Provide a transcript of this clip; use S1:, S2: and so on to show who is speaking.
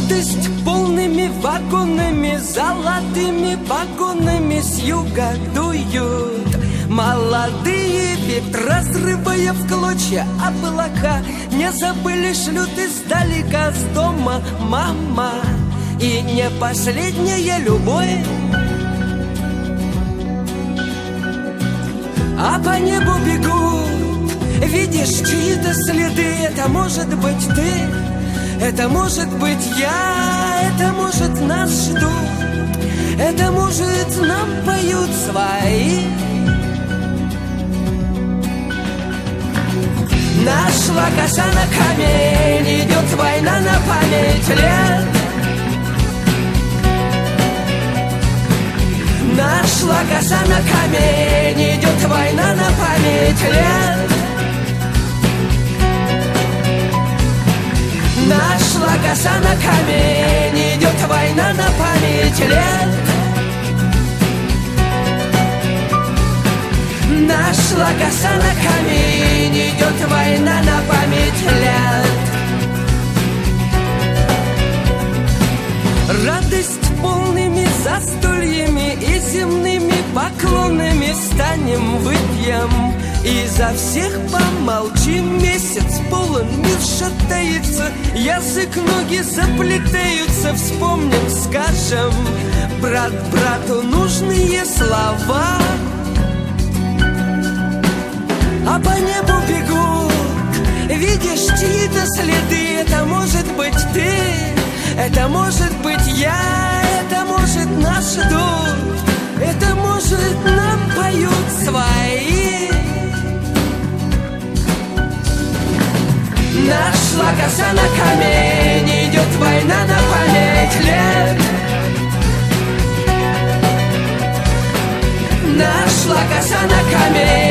S1: Радость полными вагонами, золотыми погонами с юга дуют молодые ветра, разрывая в клочья облака. Не забыли, шлют издалека с дома мама. И не последняя любовь, а по небу бегут, видишь, чьи-то следы. Это может быть ты, это может быть я, это может нас ждут, это может нам поют свои. Нашла коса на камень, идет война на память лет. Нашла коса на камень, идет война на память лет. Нашла коса на камень, идет война на память лет. Нашла коса на камень, идет война на память лет. Радость полными застольями и земными поклонами станем выпьем. И за всех помолчим, месяц полон, мир шатается, язык, ноги заплетаются. Вспомним, скажем брат брату нужные слова. А по небу бегут, видишь, чьи-то следы. Это может быть ты, это может быть я, это может нас ждут, это может нам поют свои. Нашла коса на камень, идет война на память лет. Нашла коса на камень.